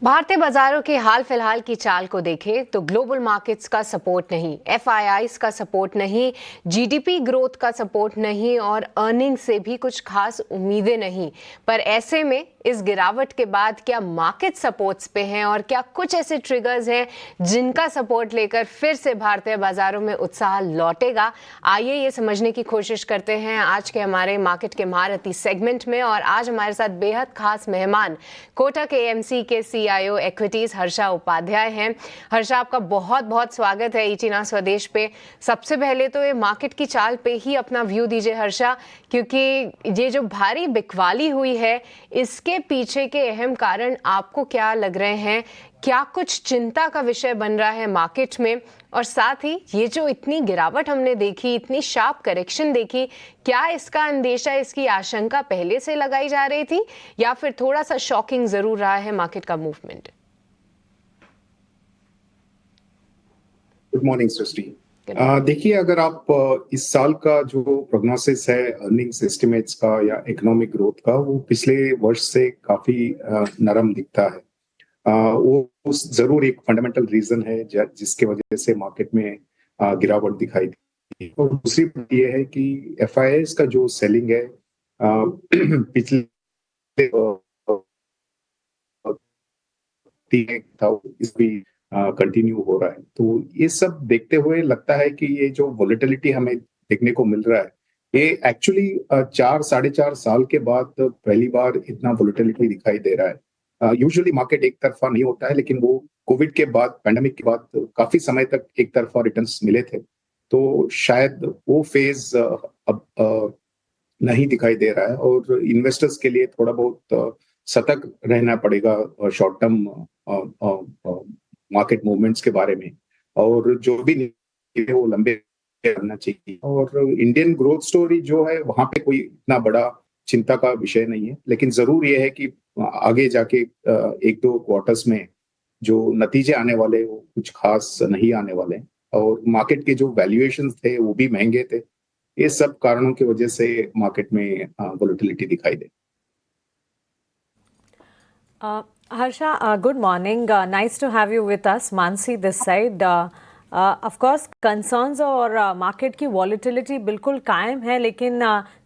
भारतीय बाजारों के हाल फिलहाल की चाल को देखें तो ग्लोबल मार्केट्स का सपोर्ट नहीं, एफआईआईज का सपोर्ट नहीं, जीडीपी ग्रोथ का सपोर्ट नहीं और अर्निंग से भी कुछ खास उम्मीदें नहीं। पर ऐसे में इस गिरावट के बाद क्या मार्केट सपोर्ट्स पे हैं और क्या कुछ ऐसे ट्रिगर्स हैं जिनका सपोर्ट लेकर फिर से भारतीय बाजारों में उत्साह लौटेगा? आइए ये समझने की कोशिश करते हैं आज के हमारे मार्केट के महारथी सेगमेंट में। और आज हमारे साथ बेहद खास मेहमान कोटक एएमसी के सीईओ इक्विटीज हर्षा उपाध्याय हैं। हर्षा, आपका बहुत बहुत स्वागत है ईटी ना स्वदेश पे। सबसे पहले तो ये मार्केट की चाल पे ही अपना व्यू दीजिए हर्षा, क्योंकि ये जो भारी बिकवाली हुई है इसके पीछे के अहम कारण आपको क्या लग रहे हैं? क्या कुछ चिंता का विषय बन रहा है मार्केट में? और साथ ही ये जो इतनी गिरावट हमने देखी, इतनी शार्प करेक्शन देखी, क्या इसका अंदेशा, इसकी आशंका पहले से लगाई जा रही थी या फिर थोड़ा सा शॉकिंग जरूर रहा है मार्केट का मूवमेंट? गुड मॉर्निंग सृष्टि। देखिए, अगर आप इस साल का जो प्रोग्नोसिस है अर्निंग्स एस्टिमेट्स का या इकोनॉमिक ग्रोथ का, वो पिछले वर्ष से काफी नरम दिखता है। वो जरूर एक फंडामेंटल रीजन है जिसके वजह से मार्केट में गिरावट दिखाई दी। और दूसरी बात यह है कि एफआईआईज का जो सेलिंग है पिछले था, इस भी कंटिन्यू हो रहा है। तो ये सब देखते हुए लगता है कि ये जो वोलेटिलिटी हमें देखने को मिल रहा है, ये एक्चुअली 4-4.5 साल के बाद पहली बार इतना वोलेटिलिटी दिखाई दे रहा है। यूजुअली मार्केट एक तरफा नहीं होता है, लेकिन वो कोविड के बाद, पैंडेमिक के बाद काफी समय तक एक तरफा रिटर्न्स मिले थे। तो शायद वो फेज अब नहीं दिखाई दे रहा है और इन्वेस्टर्स के लिए थोड़ा बहुत सतर्क रहना पड़ेगा शॉर्ट टर्म मार्केट मूवमेंट्स के बारे में। और जो भी है वो लंबे करना चाहिए। और इंडियन ग्रोथ स्टोरी जो है, वहां पे कोई इतना बड़ा चिंता का विषय नहीं है, लेकिन जरूर ये है कि आगे जाके 1-2 क्वार्टर्स में जो नतीजे आने वाले वो कुछ खास नहीं आने वाले। और मार्केट के जो वैल्यूएशन थे वो भी महंगे थे। ये सब कारणों की वजह से मार्केट में वोलेटिलिटी दिखाई दे। Harsha, good morning. Nice to have you with us. Mansi this side. Of course, concerns और मार्केट की वॉलिटिलिटी बिल्कुल कायम है, लेकिन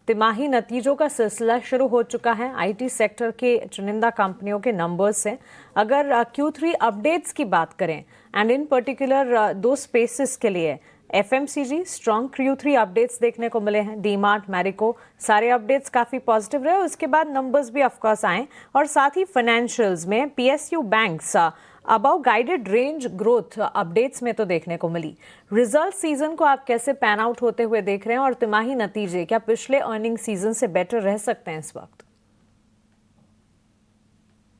तिमाही नतीजों का सिलसिला शुरू हो चुका है आईटी सेक्टर के चुनिंदा कंपनियों के नंबर्स से। अगर Q3 अपडेट्स की बात करें एंड इन पर्टिकुलर दो स्पेसेस के लिए, एफएमसीजी स्ट्रॉन्ग Q3 अपडेट्स देखने को मिले हैं। डीमार्ट, मैरिको, सारे अपडेट्स काफी पॉजिटिव रहे। उसके बाद नंबर्स भी ऑफ कोर्स आए और साथ ही फाइनेंशियल्स में PSU banks above guided range growth updates में तो देखने को मिली। रिजल्ट सीजन को आप कैसे पैन आउट होते हुए देख रहे हैं और तिमाही नतीजे क्या पिछले अर्निंग सीजन से बेटर रह सकते हैं इस वक्त?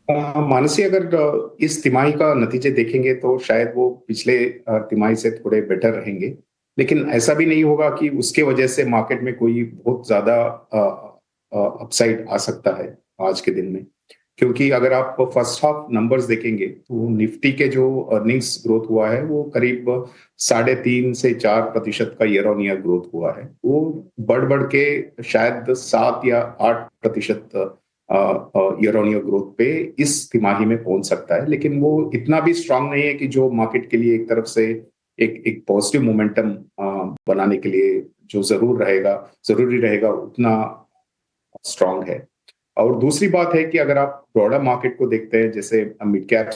मानसी, अगर इस तिमाही का नतीजे देखेंगे तो शायद वो पिछले तिमाही से थोड़े बेटर रहेंगे, लेकिन ऐसा भी नहीं होगा कि उसके वजह से मार्केट में कोई बहुत ज्यादा अपसाइड आ सकता है आज के दिन में। क्योंकि अगर आप फर्स्ट हाफ नंबर्स देखेंगे तो निफ्टी के जो अर्निंग्स ग्रोथ हुआ है वो करीब 3.5 से 4% का ईयर ऑन ईयर ग्रोथ हुआ है। वो बढ़ बढ़ के शायद 7 या 8% ईयर ऑन ईयर ग्रोथ पे इस तिमाही में पहुंच सकता है। लेकिन वो इतना भी स्ट्रांग नहीं है कि जो मार्केट के लिए एक तरफ से एक पॉजिटिव मोमेंटम बनाने के लिए जो जरूरी रहेगा उतना स्ट्रांग है। और दूसरी बात है कि अगर आप ब्रॉडर मार्केट को देखते हैं, जैसे मिड कैप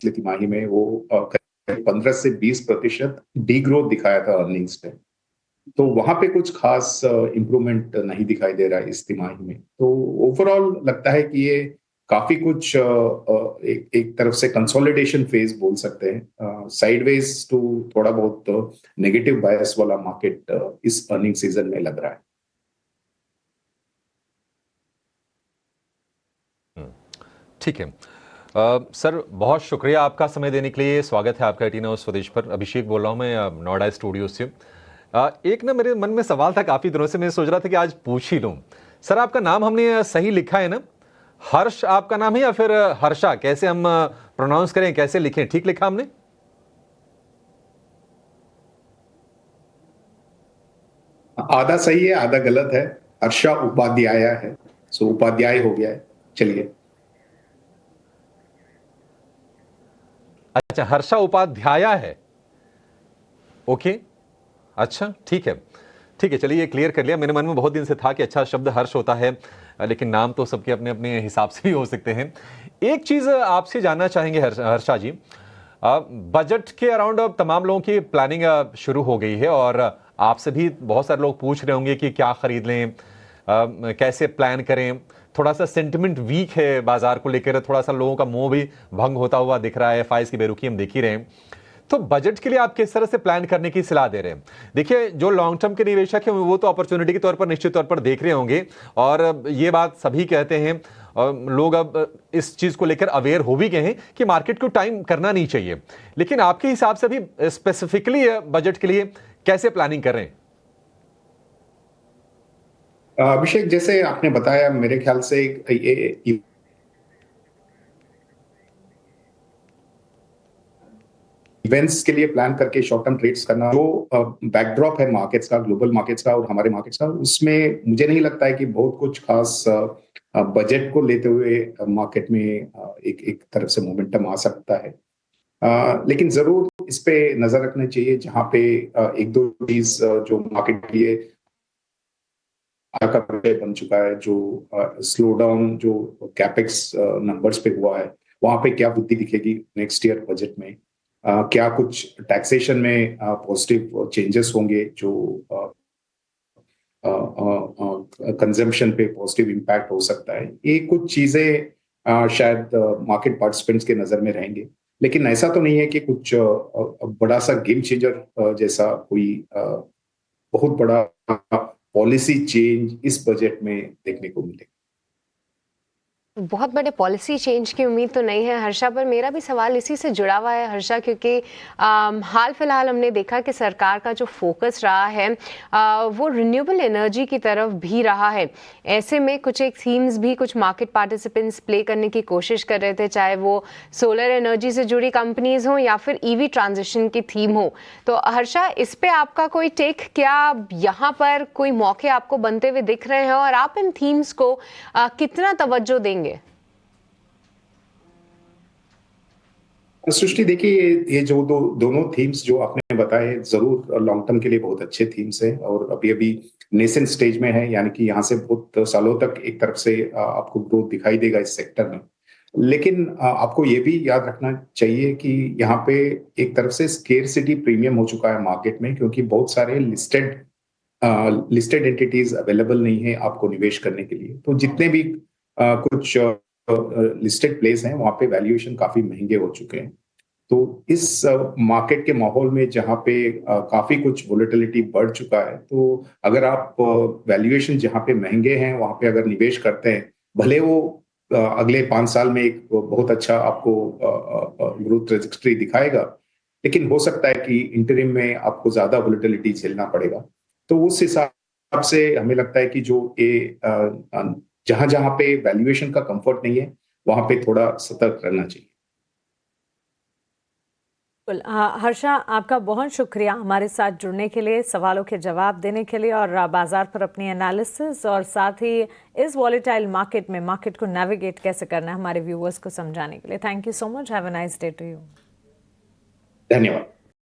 तिमाही में वो 15 से 20% डी ग्रोथ दिखाया था अर्निंग्स पे। तो वहां पे कुछ खास इंप्रूवमेंट नहीं दिखाई दे रहा है इस तिमाही में। तो ओवरऑल लगता है कि ये काफी कुछ एक तरफ से कंसोलिडेशन फेज बोल सकते हैं, साइडवेज टू थोड़ा बहुत नेगेटिव बायस वाला मार्केट इस अर्निंग सीजन में लग रहा है। ठीक है सर, बहुत शुक्रिया आपका समय देने के लिए। स्वागत है आपका ईटी ना स्वदेश पर। अभिषेक बोल रहा हूँ मैं नोएडा स्टूडियो से। एक ना मेरे मन में सवाल था काफी दिनों से, मैं सोच रहा था कि आज पूछ ही लूं। सर, आपका नाम हमने सही लिखा है ना? हर्ष आपका नाम है या फिर हर्षा? कैसे हम प्रोनाउंस करें, कैसे लिखें? ठीक लिखा हमने? आधा सही है, आधा गलत है। हर्षा उपाध्याय है, सो उपाध्याय हो गया है। चलिए। अच्छा, हर्षा उपाध्याय है। ओके, अच्छा, ठीक है। ठीक है, चलिए ये क्लियर कर लिया। मेरे मन में बहुत दिन से था कि अच्छा शब्द हर्ष होता है, लेकिन नाम तो सबके अपने अपने हिसाब से भी हो सकते हैं। एक चीज़ आपसे जानना चाहेंगे हर्षा जी, बजट के अराउंड अब तमाम लोगों की प्लानिंग शुरू हो गई है और आपसे भी बहुत सारे लोग पूछ रहे होंगे कि क्या खरीद लें, कैसे प्लान करें। थोड़ा सा सेंटिमेंट वीक है बाजार को लेकर, थोड़ा सा लोगों का मोह भी भंग होता हुआ दिख रहा है, एफआईआईज़ की बेरुखी हम देख ही रहे हैं। तो बजट के लिए आप किस तरह से प्लान करने की सलाह दे रहे हैं? देखिए, जो लॉन्ग टर्म के निवेशक हैं वो तो अपॉर्चुनिटी के तौर पर निश्चित तौर पर देख रहे होंगे और ये बात सभी कहते हैं। लोग अब इस चीज को लेकर अवेयर हो भी गए हैं कि मार्केट को टाइम करना नहीं चाहिए, लेकिन आपके हिसाब से भी स्पेसिफिकली बजट के लिए कैसे प्लानिंग कर रहे हैं? अभिषेक, जैसे आपने बताया, मेरे ख्याल से ये इवेंट्स के लिए प्लान करके शॉर्ट टर्म ट्रेड्स करना, जो बैकड्रॉप है मार्केट्स का, ग्लोबल मार्केट्स का और हमारे मार्केट्स का, उसमें मुझे नहीं लगता है कि बहुत कुछ खास बजट को लेते हुए मार्केट में एक एक तरफ से मोमेंटम आ सकता है। लेकिन जरूर इस पे नजर रखना चाहिए, जहां पे एक दो चीज जो मार्केट के लिए का विषय बन चुका है, जो स्लो डाउन जो कैपेक्स नंबर्स पे हुआ है, वहां पे क्या वृद्धि दिखेगी नेक्स्ट ईयर बजट में। क्या कुछ टैक्सेशन में पॉजिटिव चेंजेस होंगे जो कंजम्पशन पे पॉजिटिव इम्पैक्ट हो सकता है। ये कुछ चीजें शायद मार्केट पार्टिसिपेंट्स के नजर में रहेंगे, लेकिन ऐसा तो नहीं है कि कुछ बड़ा सा गेम चेंजर जैसा कोई बहुत बड़ा पॉलिसी चेंज इस बजट में देखने को मिलेगा। बहुत बड़े पॉलिसी चेंज की उम्मीद तो नहीं है हर्षा, पर मेरा भी सवाल इसी से जुड़ा हुआ है हर्षा, क्योंकि हाल फिलहाल हमने देखा कि सरकार का जो फोकस रहा है वो रिन्यूएबल एनर्जी की तरफ भी रहा है। ऐसे में कुछ एक थीम्स भी कुछ मार्केट पार्टिसिपेंट्स प्ले करने की कोशिश कर रहे थे, चाहे वो सोलर एनर्जी से जुड़ी कंपनीज हों या फिर ईवी ट्रांजिशन की थीम हो। तो हर्षा, इस पे आपका कोई टेक, क्या यहाँ पर कोई मौके आपको बनते हुए दिख रहे हैं और आप इन थीम्स को कितना तवज्जो देंगे? सृष्टि, देखिए, ये जो दोनों थीम्स जो आपने बताए, जरूर लॉन्ग टर्म के लिए बहुत अच्छे थीम्स हैं और अभी अभी नेसेंट स्टेज में है, यानी कि यहाँ से बहुत सालों तक एक तरफ से आपको ग्रोथ दिखाई देगा इस सेक्टर में। लेकिन आपको ये भी याद रखना चाहिए कि यहाँ पे एक तरफ से स्केर्सिटी प्रीमियम हो चुका है मार्केट में, क्योंकि बहुत सारे लिस्टेड एंटिटीज अवेलेबल नहीं है आपको निवेश करने के लिए। तो जितने भी कुछ लिस्टेड प्लेस हैं, वहां पे वैल्यूएशन काफी महंगे हो चुके हैं। तो इस मार्केट के माहौल में, जहां पे काफी कुछ वोलेटिलिटी बढ़ चुका है, तो अगर आप वैल्यूएशन जहां पे महंगे हैं वहां पे अगर निवेश करते हैं, भले वो अगले 5 साल में एक बहुत अच्छा आपको ग्रोथ ट्रेजेक्टरी दिखाएगा, लेकिन हो सकता है कि इंटरिम में आपको ज्यादा वोलेटिलिटी झेलना पड़ेगा। तो उस हिसाब से हमें लगता है कि जो ये जहां जहां पे वैल्यूएशन का कंफर्ट नहीं है, वहां पे थोड़ा सतर्क रहना चाहिए। हर्षा, आपका बहुत शुक्रिया हमारे साथ जुड़ने के लिए, सवालों के जवाब देने के लिए और बाजार पर अपनी एनालिसिस और साथ ही इस वॉलेटाइल मार्केट में मार्केट को नेविगेट कैसे करना है हमारे व्यूअर्स को समझाने के लिए। Thank you so much. Have a nice day to you. धन्यवाद।